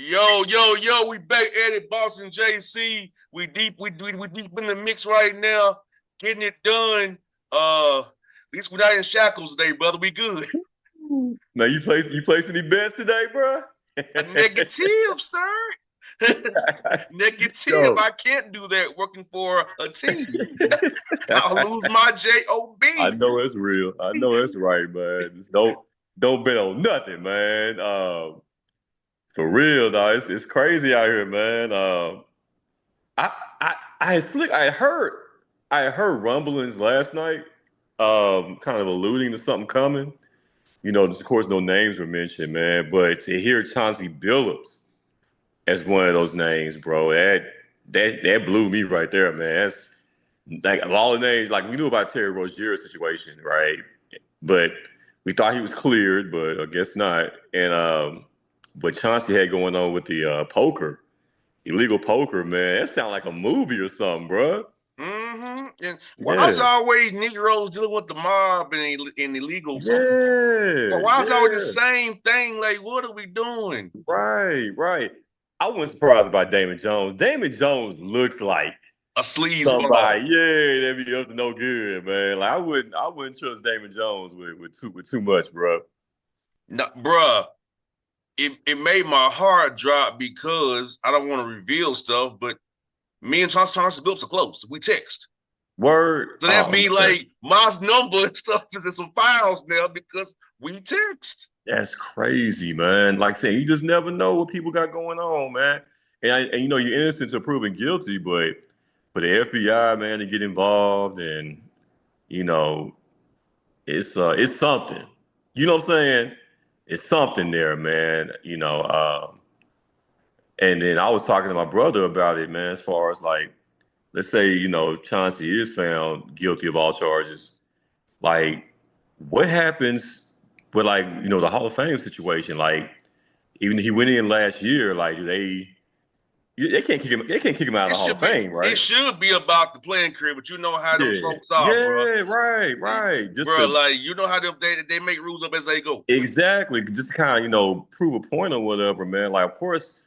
Yo, we back at it, Boston JC. We deep in the mix right now, getting it done. At least we're not in shackles today, brother. We good. Man, you placed any bets today, bro? A negative, sir. Negative. Yo, I can't do that working for a team. I'll lose my job. I know it's real. I know it's right, man. Just don't bet on nothing, man. For real, though, it's crazy out here, man. I I I heard rumblings last night, kind of alluding to something coming. Of course, no names were mentioned, man. But to hear Chauncey Billups as one of those names, bro, that blew me right there, man. That's like of all the names, like we knew about Terry Rozier's situation, right? But we thought he was cleared, but I guess not. And what Chauncey had going on with the poker, illegal poker, man, that sounded like a movie or something, bro. And why is it Yeah, always Negroes dealing with the mob and illegal poker? Well, yeah, why is it always the yeah. same thing? Like, what are we doing? Right, right. I wasn't surprised by Damon Jones. Damon Jones looks like A sleazeball. somebody, yeah, that be up to no good, man. Like I wouldn't trust Damon Jones with too much, bro. No, bruh, it made my heart drop because I don't want to reveal stuff, but me and Chauncey Billups are close. We text. Word. So that Oh means man, like my number and stuff is in some files now because we text. that's crazy, man. Like I said, you just never know what people got going on, man. And you're innocent until proven guilty, but for the FBI, man, to get involved and you know, it's something. You know what I'm saying? It's something there, man. And then I was talking to my brother about it, man, as far as like, let's say, Chauncey is found guilty of all charges. Like, what happens with like, the Hall of Fame situation? Like, even he went in last year, like, they can't kick him out of It the Hall of should be Fame, it right? should be about the playing career, but you know how them Yeah. folks are, bro. Yeah, right, right. Just Bro, to like you know how they make rules up as they go. exactly, just to kind of, prove a point or whatever, man. Like, of course,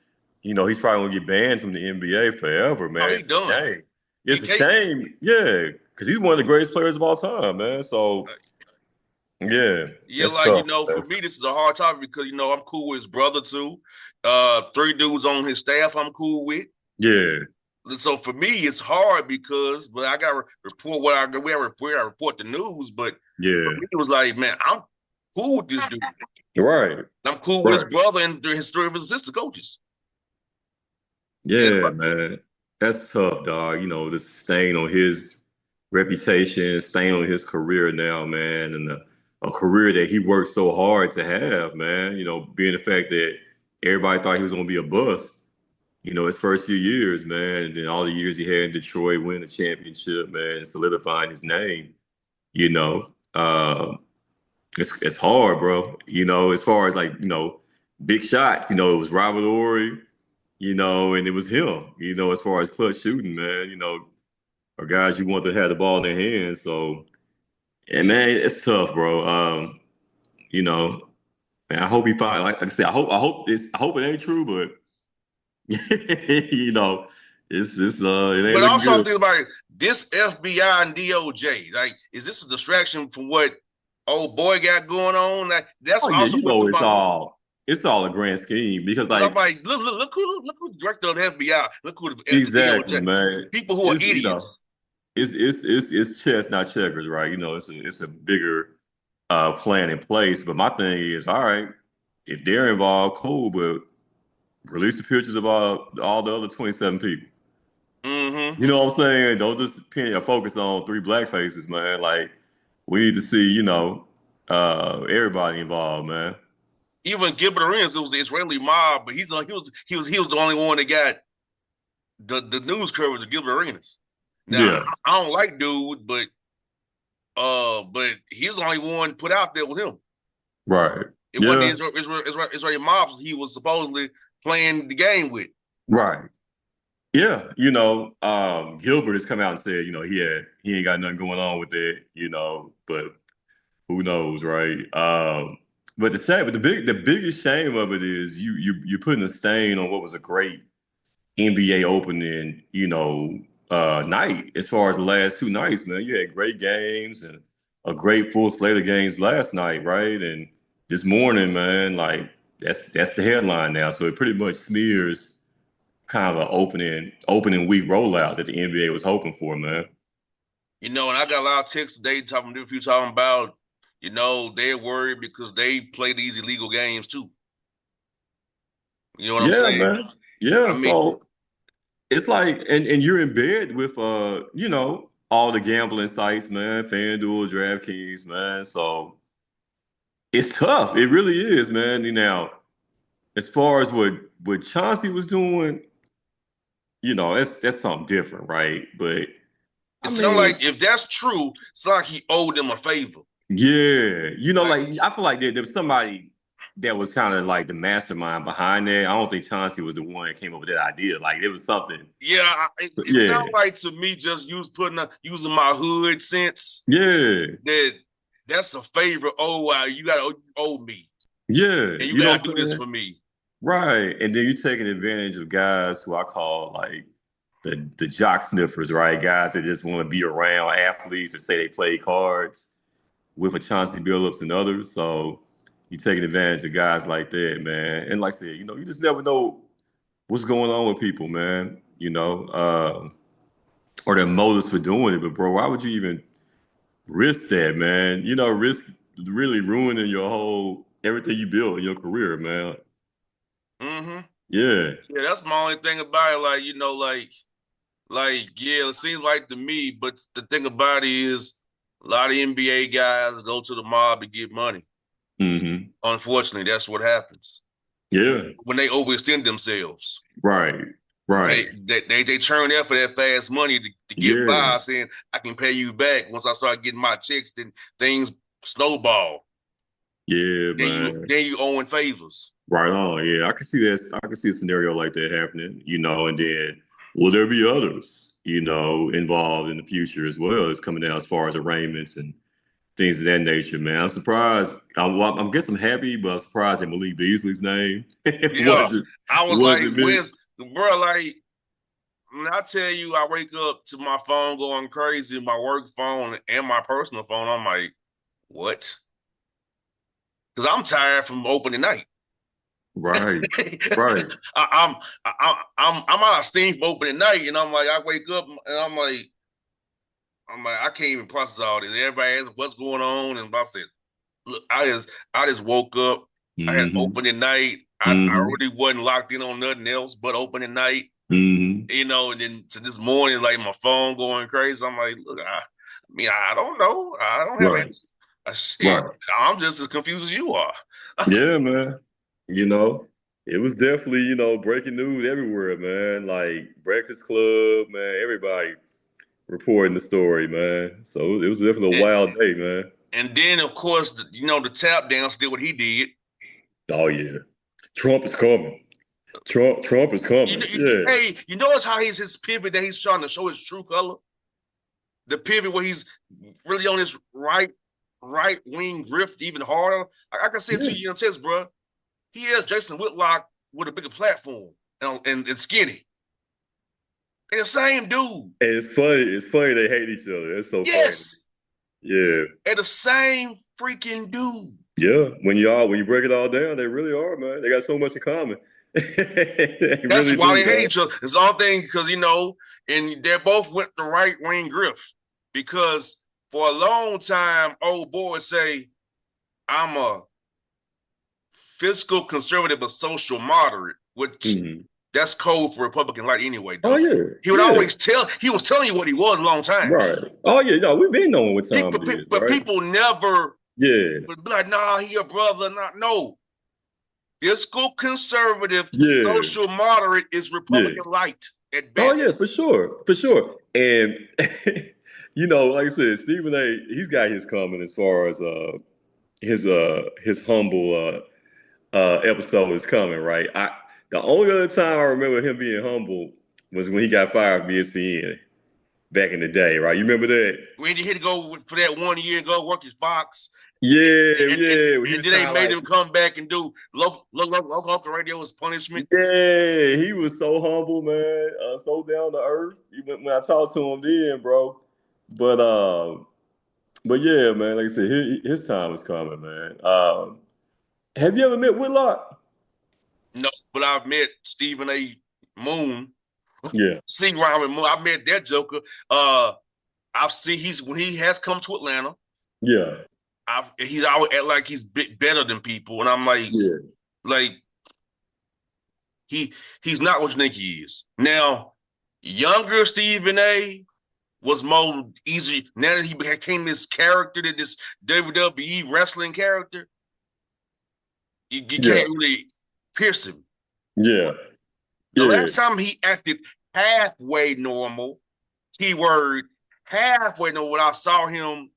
he's probably gonna get banned from the NBA forever, Oh, man. he It's a done. shame. He It's a can't. shame, yeah, because he's one of the greatest players of all time, man. So, yeah, Yeah, it's like tough, for man. me, this is a hard topic because I'm cool with his brother too. Three dudes on his staff I'm cool with. Yeah, So for me, it's hard because, but I got to report what I we I report the news. But for yeah, me, it was like, man, I'm cool with this dude. right, I'm cool with his right. brother and his three of his assistant coaches. And Yeah, man. That's tough, dog. The stain on his reputation, stain on his career now, man, and a career that he worked so hard to have, man. Being the fact that everybody thought he was going to be a bust, his first few years, man, and then all the years he had in Detroit, winning the championship, man, and solidifying his name, you know. It's hard, bro. As far as like, big shots, it was Robert Ory, and it was him, as far as clutch shooting, man, or guys you want to have the ball in their hands. So, and man, it's tough, bro. You know, man, I hope he find like I said, I hope it ain't true, but you know, it ain't but looking also I'm good. thinking about it, this FBI and DOJ. Like, is this a distraction from what old boy got going on? Like, that's Oh yeah, also went through it's my. all a grand scheme because Because I'm like like, look who the director of the FBI. Look who the exactly, DOJ. man. People who are It's idiots. it's chess, not checkers, right? It's a bigger plan in place. But my thing is, all right, if they're involved, cool, but release the pictures of all the other 27 people. Mm-hmm. You know what I'm saying? Don't just pin your focus on three black faces, man. Like we need to see, everybody involved, man. Even Gilbert Arenas, it was the Israeli mob, but he was the only one that got the news coverage of Gilbert Arenas. Now Yeah, I don't like dude, but he's the only one put out there with him. right. It wasn't the Yeah, Israeli mobs he was supposedly playing the game with. right. Yeah, Gilbert has come out and said, he ain't got nothing going on with it, but who knows, right? But the biggest shame of it is you're putting a stain on what was a great NBA opening, night as far as the last two nights, man. You had great games and a great full slate of games last night, right? And this morning, man, like that's the headline now. So it pretty much smears kind of an opening week rollout that the NBA was hoping for, man. And I got a lot of texts today talking about, they're worried because they play these illegal games too. You know what I'm Yeah, saying? man. Yeah, I mean, so it's like and you're in bed with all the gambling sites, man, FanDuel, DraftKings, man. So it's tough. It really is, man. Now, as far as what Chauncey was doing, that's something different, right? But it I sounds mean, like if that's true, it's like he owed them a favor. yeah, Like, like I feel like there was somebody that was kind of like the mastermind behind that. I don't think Chauncey was the one that came up with that idea. Like it was something. yeah, it sounds Yeah, like to me just using my hood sense yeah, that that's a favor. Oh, wow, you gotta owe me, yeah. and you You know gotta what do I'm this saying? for me. Right. And then you're taking advantage of guys who I call like the jock sniffers, right? Guys that just want to be around athletes or say they play cards with a Chauncey Billups and others. So you're taking advantage of guys like that, man. And like I said, you just never know what's going on with people, man. Or their motives for doing it. But bro, why would you even risk that, man? Risk really ruining your whole everything you built in your career, man. Mm-hmm. Yeah. Yeah, that's my only thing about it. Yeah, it seems like to me, but the thing about it is a lot of NBA guys go to the mob to get money. Hmm. Unfortunately, that's what happens Yeah. when they overextend themselves. Right. Right. They turn there for that fast money to get Yeah. by, saying I can pay you back once I start getting my checks. Then things snowball. Yeah, Then you man. then you owing favors. Right on. Yeah. I can see that. I can see a scenario like that happening, and then will there be others, involved in the future as well as coming down as far as arraignments and things of that nature, man. I'm surprised. I guess I'm happy, but I'm surprised that Malik Beasley's name Yeah, wasn't I was like, wasn't me. where's bro? Like, when I tell you, I wake up to my phone going crazy, my work phone and my personal phone. I'm like, what? Because I'm tired from opening night. Right. I, Right. I'm out of steam from opening night, and I'm like, I wake up and I'm like, I can't even process all this. Everybody asks what's going on, and I said, look, I just woke up. I had Hmm. opening night. I Hmm. really wasn't locked in on nothing else but opening night. Hmm. And then to this morning, like my phone going crazy. I'm like, look, I don't know. I don't have Right. answers. Shit, Right. I'm just as confused as you are. Yeah, man. You know, it was definitely, breaking news everywhere, man. Like Breakfast Club, man, everybody reporting the story, man. So it was definitely a And, wild day, man. and then of course, the tap dance did what he did. Oh yeah. Trump is coming. Trump is coming. Yeah. Hey, you notice how his pivot that he's trying to show his true color. The pivot where he's really on his right wing drift even harder. I can say it to Yeah. you in text, bro. He has Jason Whitlock with a bigger platform and skinny. They're the same dude. And it's funny. It's funny they hate each other. That's so funny. Yes, Yeah. they're the same freaking dude. Yeah. When you break it all down, they really are, man. They got so much in common. They That's really why do, they hate man. each other. It's all thing because and they both went the right wing grift. Because for a long time, old boys say, I'm a fiscal conservative, but social moderate, which Hmm. that's code for Republican light anyway, Oh though. yeah. He would Yeah. always he was telling you what he was a long time. Right. Oh yeah, no, we've been knowing what time People, it is, but right? people never Yeah. would be like, nah, he a brother. Not no. Fiscal conservative, Yeah. social moderate is Yeah. Republican light at Oh yeah, best. for sure. For sure. And like I said, Stephen A, he's got his comment as far as his humble episode is coming, right? The only other time I remember him being humble was when he got fired from ESPN back in the day, right? You remember that? When he had to go for that 1 year and go work his Fox, Yeah, And, and, yeah. He and was then they trying made like, him come back and do local radio as punishment. yeah, he was so humble, man. So down to earth. Even when I talked to him then, bro. But but yeah, man. Like I said, his time is coming, man. Have you ever met Whitlock? No, but I've met Stephen A. Moon. Yeah, Sing around with Moon. I met that Joker. I've seen he's when he has come to Atlanta. yeah, He's always act like he's better than people, and I'm yeah, like he he's not what you think he is. Now, younger Stephen A. was more easy. Now that he became this character, that this WWE wrestling character, you yeah, can't really pierce him. yeah, The yeah. last time he acted halfway normal, keyword halfway normal, when I saw him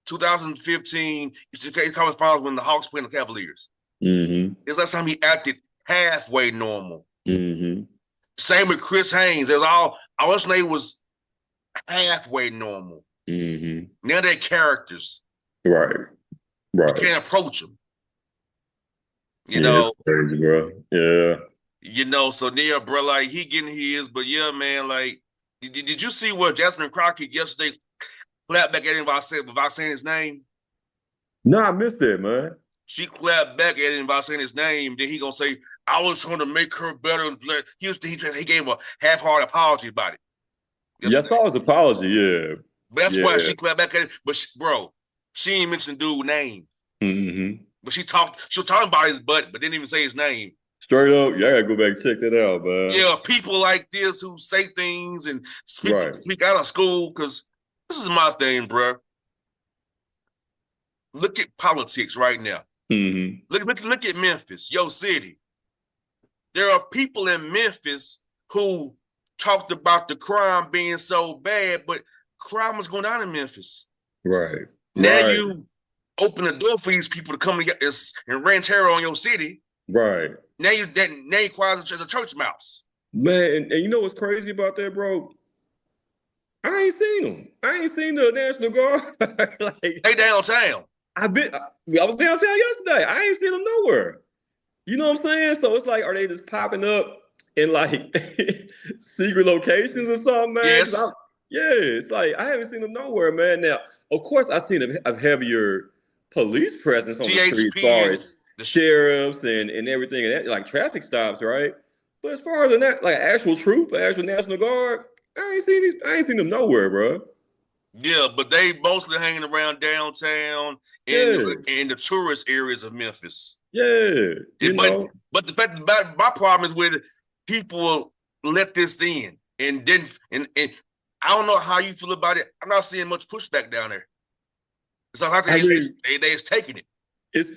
2015, it's the conference finals when the Hawks playing the Cavaliers. Mm-hmm. It's last time he acted halfway normal. Mm-hmm. Same with Chris Haynes. It was all I was name was halfway normal. Mm-hmm. Now they're characters. Right. You Right. can't approach them. You Yeah, it's know, crazy, bro. Yeah. So Neil, bro, like he getting his, but yeah, man, like, did you see what Jasmine Crockett yesterday clapped back at him without saying his name? No, I missed that, man. She clapped back at him without saying his name. Then he gonna say, "I was trying to make her better." He gave a half-hearted apology about it Yeah, I yesterday. saw his apology. Yeah. But that's why Yeah. she clapped back at him. But bro, she ain't mentioned dude's name. Mm-hmm. But she was talking about his butt, but didn't even say his name. Straight up, yeah, I gotta go back and check that out, man. Yeah, people like this who say things and Right. speak out of school, because this is my thing, bro. Look at politics right now. Mm-hmm. Look at Memphis, your city. There are people in Memphis who talked about the crime being so bad, but crime was going on in Memphis. Right. Now Right. you open the door for these people to come and rent terror on your city. Right. Now you qualify as a church mouse. Man, and you know what's crazy about that, bro? I ain't seen them. I ain't seen the National Guard. Like, They downtown. I was downtown yesterday. I ain't seen them nowhere. You know what I'm saying? So it's like, are they just popping up in like secret locations or something, man? Yes. Yeah, it's like I haven't seen them nowhere, man. Now, of course, I've seen a heavier police presence on the street, as GHP far and as sheriffs and everything, and that, like traffic stops, right? But as far as that, like actual troop, actual National Guard, I ain't seen them nowhere, bro. yeah, but they mostly hanging around downtown Yeah, in the tourist areas of Memphis. yeah, you But know, the fact about my problem is with people let this in and then and I don't know how you feel about it. I'm not seeing much pushback down there. So I I think mean, they is taking it. it's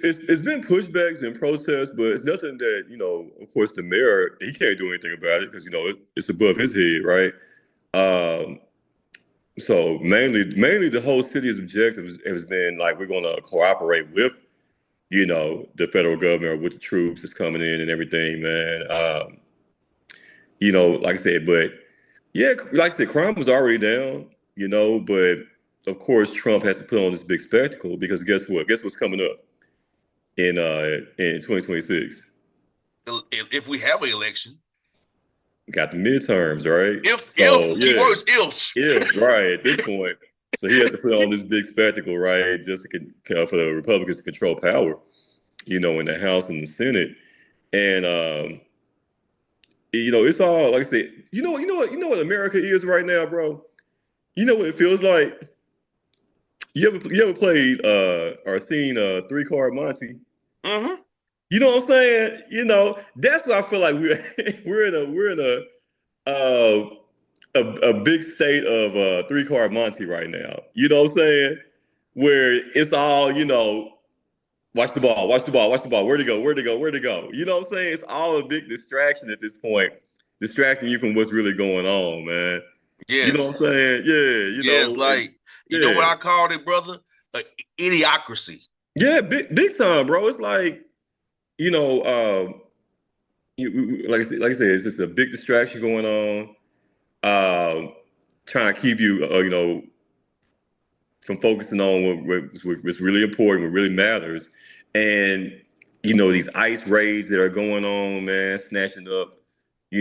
been pushbacks and protests, but it's nothing that Of course, the mayor he can't do anything about it because it's above his head, right? Um, so mainly the whole city's objective has been like we're going to cooperate with the federal government or with the troops that's coming in and everything, man. Like I said, but yeah, like I said, crime was already down, but of course Trump has to put on this big spectacle because guess what? Guess what's coming up in 2026? If we have an election, Got the midterms, right? if So yeah, keywords if right at this point. So he has to put on this big spectacle, right? Just for the Republicans to control power, in the House and the Senate. And it's all like I said, you know what America is right now, bro? You know what it feels like? You ever played or seen Three Card Monte? mm-hmm. You know what I'm saying? That's what I feel like we're uh, a big state of Three Card Monte right now. You know what I'm saying? Where it's all, watch the ball, watch the ball, watch the ball. Where'd it go? Where'd it go? Where'd it go? You know what I'm saying? It's all a big distraction at this point, distracting you from what's really going on, man. You know what I'm Yes. saying? Yeah, Yes, like you know what yeah. I called it, brother? Idiocracy. Yeah, big time, bro. It's like, you know, like I said, it's just a big distraction going on. Trying to keep you, from focusing on what's really important, what really matters, and these ICE raids that are going on, man, snatching up,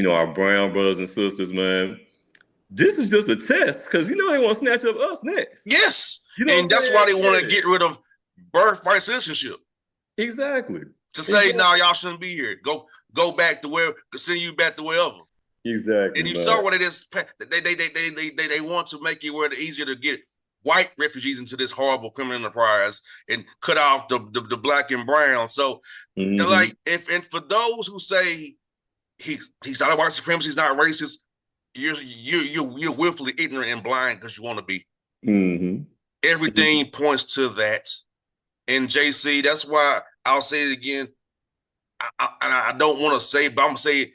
our brown brothers and sisters, man. This is just a test because they want to snatch up us next. Yes. You know what And I'm that's why saying? they want to get rid of birthright citizenship. Exactly. To say, no, y'all shouldn't be here. Go back to where, send you back to wherever. Exactly. And you man. saw what it is. They want to make it where it's easier to get white refugees into this horrible criminal enterprise and cut off the black and brown. So, like, and for those who say he's not a white supremacist, he's not racist, you're willfully ignorant and blind because you want to be. Everything points to that. And JC, that's why I'll say it again. I don't want to say, but I'm gonna say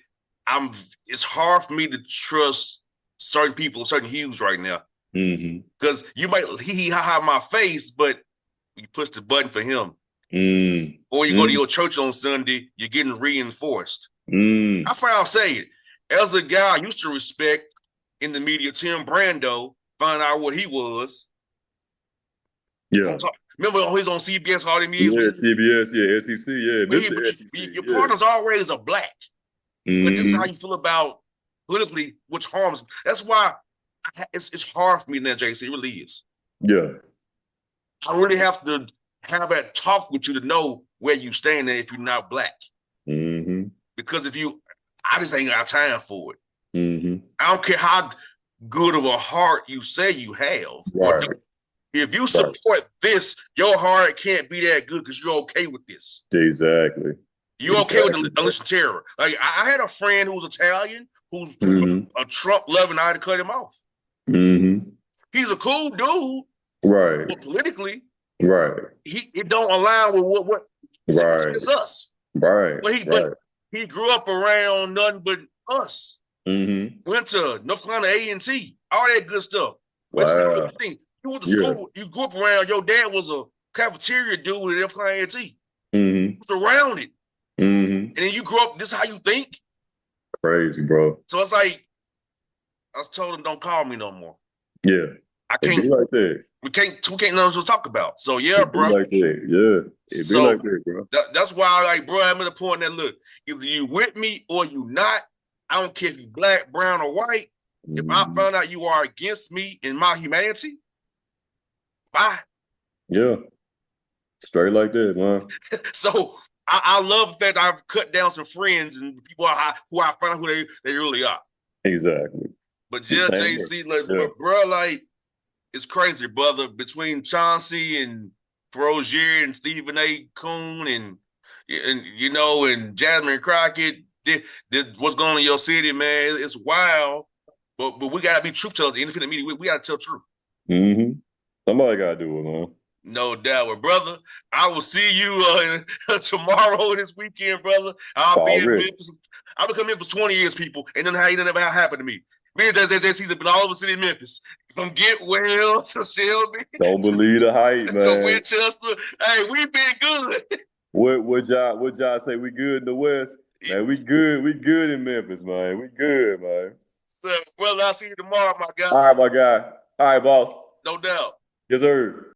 it's hard for me to trust certain people, certain hues right now. Because you might hee ha ha my face, but you push the button for him. Or you go to your church on Sunday, you're getting reinforced. I found say it. As a guy I used to respect in the media, Tim Brando, find out what he was. Yeah. Remember he was on CBS all them years? Yeah, CBS, yeah, SEC, yeah. Your partner's always a black. But this is how you feel about politically, which harms. That's why it's hard for me now, JC. It really is. Yeah. I really have to have that talk with you to know where you stand if you're not black. Because I just ain't got time for it. I don't care how good of a heart you say you have. Right. If you support this, your heart can't be that good because you're okay with this. Exactly. You're okay with the illicit terror. Like I had a friend who was Italian, who's a Trump loving. I had to cut him off. He's a cool dude, right? But politically, right? It don't align with what it's us, right? But he grew up around nothing but us. Went to North Carolina A&T, all that good stuff. Wow. You went to school. You grew up around. Your dad was a cafeteria dude at North Carolina A&T. You was around it. And then you grew up, this is how you think? Crazy, bro. So it's like, I was told him, don't call me no more. Yeah. I can't. It be like that. We can't know what to talk about. So yeah, bro. Like that. Yeah. It be like that, bro. That's why, like, bro, I'm at the point that, look, either you with me or you not. I don't care if you black, brown, or white. If I found out you are against me in my humanity, bye. Yeah. Straight like that, man. So I love that I've cut down some friends and people who I found out who they really are. Exactly. But yeah, JC, like, bro, like, it's crazy, brother. Between Chauncey and Frozier and Stephen A. Coon and Jasmine Crockett, what's going on in your city, man? It's wild. But we gotta be truth tellers. The independent media, we gotta tell truth. Somebody gotta do it, man. No doubt. Well, brother, I will see you tomorrow this weekend, brother. I'll be in Memphis. I've been coming in for 20 years, people, and then it never happened to me. Me and JC have been all over the city of Memphis. From Get Well to Shelby. Don't believe the hype, man. To Winchester. Hey, we been good. What y'all say? We good in the West? Man, we good in Memphis, man. We good, man. So, brother, I'll see you tomorrow, my guy. All right, my guy. All right, boss. No doubt. Yes, sir.